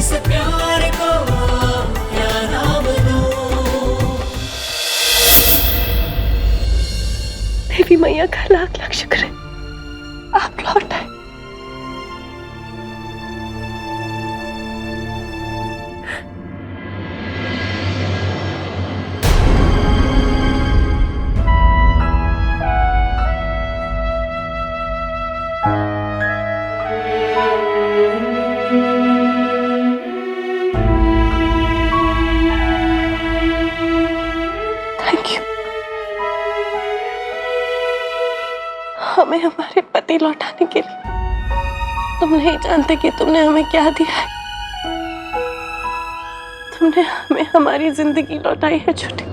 इस प्यार को क्या नाम दूं। देवी मैया का लाख लाख शुक्र है, आप लौट आए। हमें हमारे पति लौटाने के लिए तुम नहीं जानते कि तुमने हमें क्या दिया है। तुमने हमें हमारी जिंदगी लौटाई है छोटी।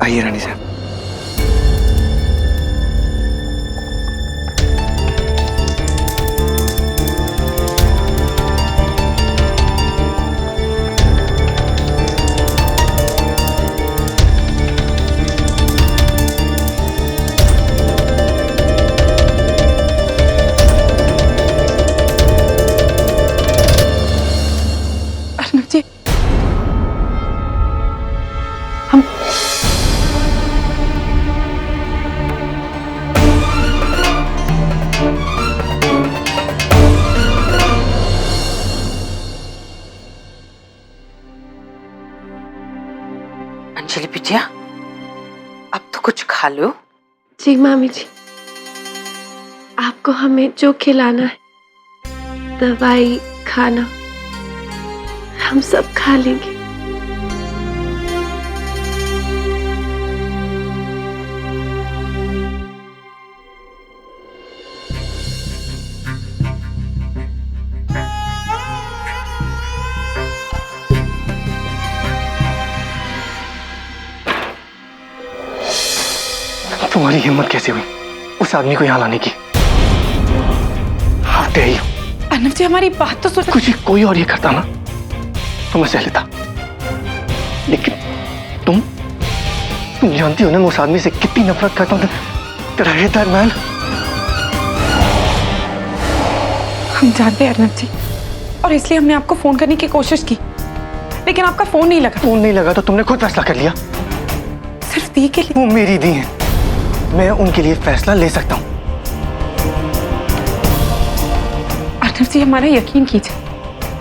आइए रानी साहब। जी हम अंजलि बिटिया, अब तो कुछ खा लो। जी मामी जी, आपको हमें जो खिलाना है, दवाई खाना, हम सब खा लेंगे। तुम्हारी हिम्मत कैसे हुई उस आदमी को यहाँ लाने की? How dare you? अर्नब जी, हमारी बात तो सुनो। कुछ कोई और ये करता ना तो मैं सह लेता, लेकिन तुम जानती हो ना मैं उस आदमी से कितनी नफरत करता हूँ। तेरा hate that man? हम जानते हैं अर्नब जी, और इसलिए हमने आपको फोन करने की कोशिश की, लेकिन आपका फोन नहीं लगा। फोन नहीं लगा तो तुमने खुद फैसला कर लिया? सिर्फ दी के लिए? वो मेरी दी है, मैं उनके लिए फैसला ले सकता हूँ। अर्नब जी, हमारा यकीन कीजिए,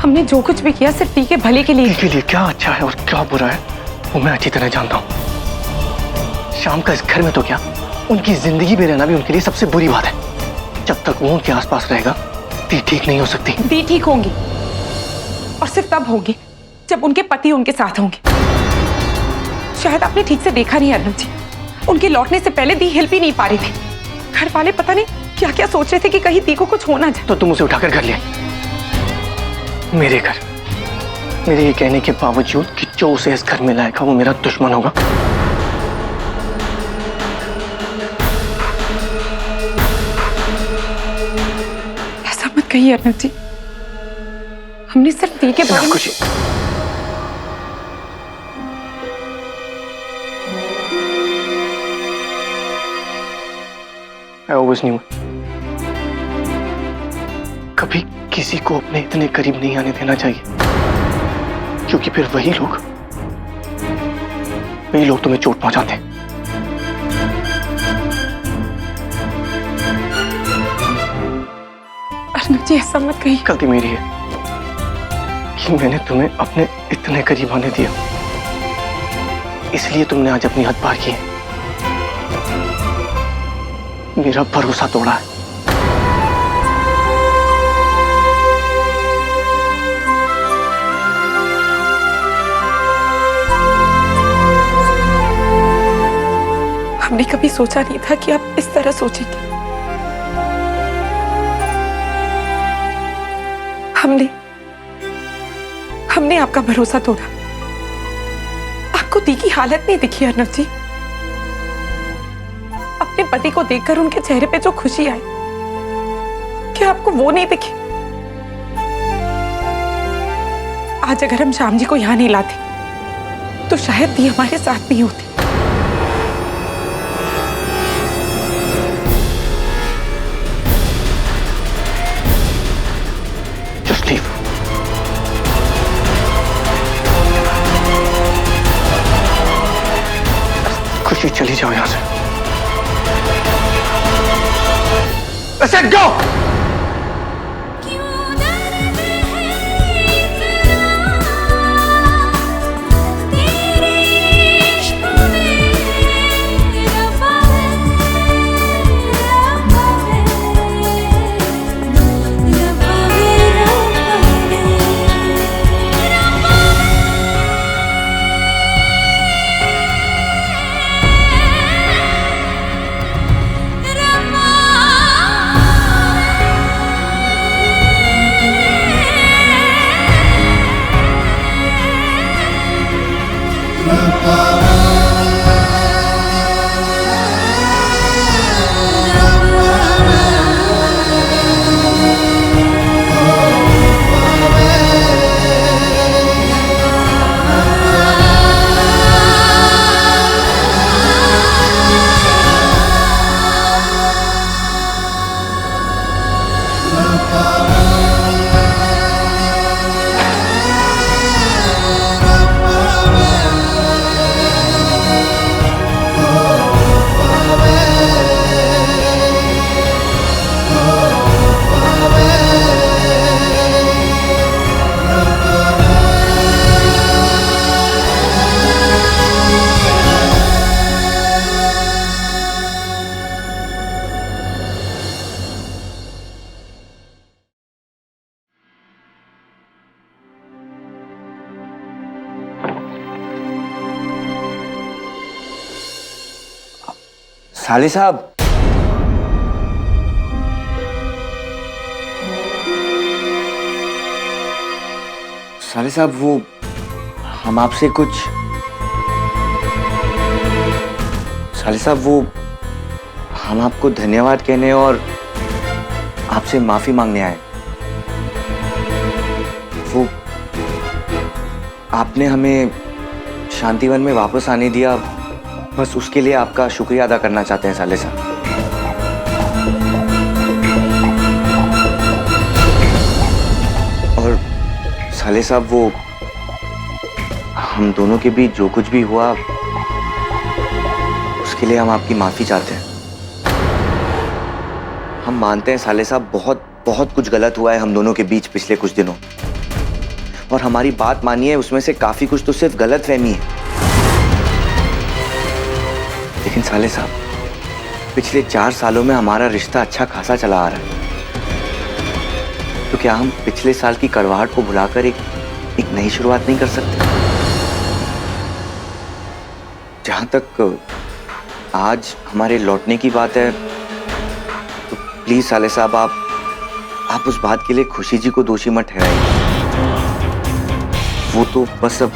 हमने जो कुछ भी किया सिर्फ दी के भले के लिए। दी के लिए क्या अच्छा है और क्या बुरा है वो मैं अच्छी तरह जानता हूँ। शाम का इस घर में तो क्या, उनकी जिंदगी में रहना भी उनके लिए सबसे बुरी बात है। जब तक वो उनके आसपास रहेगा दी ठीक नहीं हो सकती। दी ठीक होंगी, और सिर्फ तब होंगी जब उनके पति उनके साथ होंगे। शायद आपने ठीक से देखा नहीं अर्नब जी, उनके लौटने से पहले दी हिल भी नहीं पा रही थी। घर वाले पता नहीं क्या क्या सोच रहे थे कि कहीं दी को कुछ होना जाए। तो तुम उसे उठाकर घर ले, मेरे घर, मेरे ये कहने के बावजूद कि जो उसे इस घर में लाएगा वो मेरा दुश्मन होगा। ऐसा मत कहिए अर्नब जी, हमने सिर्फ दी के बारे में। I always knew. कभी किसी को अपने इतने करीब नहीं आने देना चाहिए, क्योंकि फिर वही लोग तुम्हें चोट पहुंचाते हैं। अर्नब जी, ऐसा मत कहिए। गलती मेरी है कि मैंने तुम्हें अपने इतने करीब आने दिया, इसलिए तुमने आज अपनी हद पार की है, मेरा भरोसा तोड़ा है। हमने कभी सोचा नहीं था कि आप इस तरह सोचेंगे। हमने आपका भरोसा तोड़ा। आपको दी की हालत नहीं दिखी अर्नब जी? अपने पति को देखकर उनके चेहरे पे जो खुशी आई, क्या आपको वो नहीं दिखी? आज अगर हम श्याम जी को यहाँ नहीं लाते तो शायद दी हमारे साथ नहीं होती। Just leave. खुशी चली जाओ यहां से। Let's go! साले साहब, साले साहब वो हम आपसे कुछ, साले साहब वो हम आपको धन्यवाद कहने और आपसे माफी मांगने आए। वो आपने हमें शांतिवन में वापस आने दिया, बस उसके लिए आपका शुक्रिया अदा करना चाहते हैं साले साहब। और साले साहब वो हम दोनों के बीच जो कुछ भी हुआ उसके लिए हम आपकी माफी चाहते हैं। हम मानते हैं साले साहब बहुत कुछ गलत हुआ है हम दोनों के बीच पिछले कुछ दिनों, और हमारी बात मानिए उसमें से काफी कुछ तो सिर्फ गलतफहमी है। लेकिन साले साहब पिछले 4 सालों में हमारा रिश्ता अच्छा खासा चला आ रहा है, तो क्या हम पिछले साल की कड़वाहट को भुलाकर एक नई शुरुआत नहीं कर सकते? जहां तक आज हमारे लौटने की बात है तो प्लीज साले साहब आप उस बात के लिए खुशी जी को दोषी मत ठहराइए। वो तो बस अब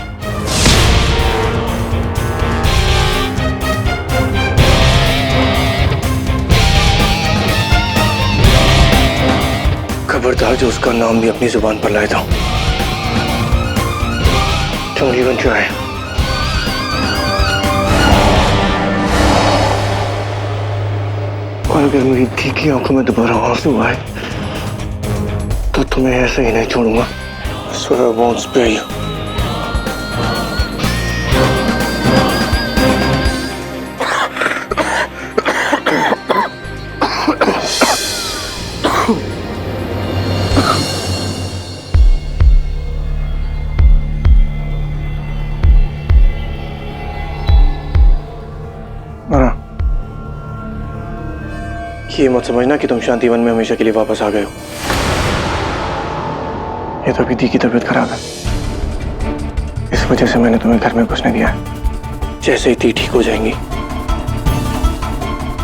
खबरदार जो उसका नाम भी अपनी जुबान पर लाए था। Don't even try. और अगर मेरी धी की आंखों में दोबारा आंसू आए तो तुम्हें ऐसे ही नहीं छोड़ूंगा। Swear I won't spare you. ये मत समझना कि तुम शांतिवन में हमेशा के लिए वापस आ गए हो। ये तो अभी दी की तबीयत खराब है, इस वजह से मैंने तुम्हें घर में घुसने दिया है। जैसे ही दी ठीक हो जाएंगी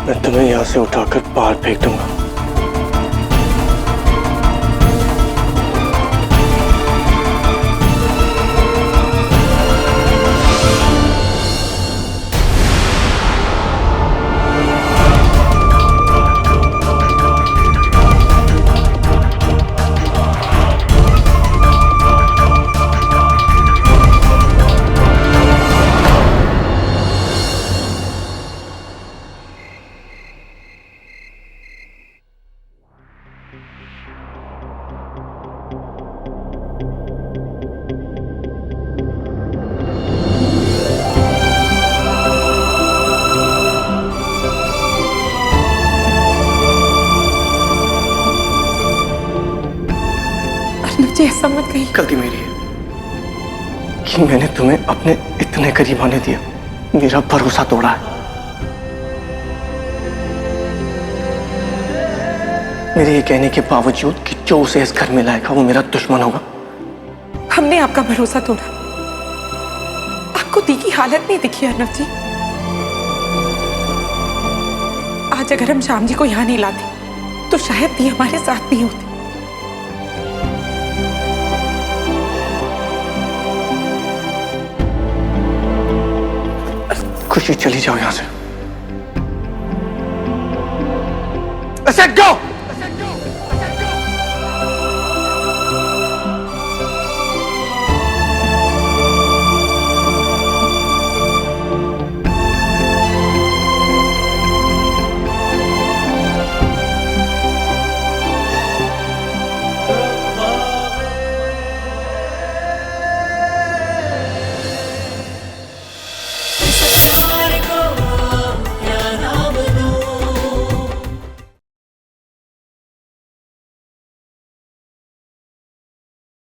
मैं तुम्हें यहां से उठाकर बाहर फेंक दूंगा। जी ऐसा मत कहिए। गलती मेरी है कि मैंने तुम्हें अपने इतने करीब आने दिया, मेरा भरोसा तोड़ा है। मेरे ये कहने के बावजूद कि जो उसे इस घर में लाएगा वो मेरा दुश्मन होगा। हमने आपका भरोसा तोड़ा, आपको दी की हालत नहीं दिखी अर्नव जी। आज अगर हम श्याम जी को यहाँ नहीं लाते तो शायद दी हमारे साथ नहीं होती। खुशी चली जाओ यहां से। I said go!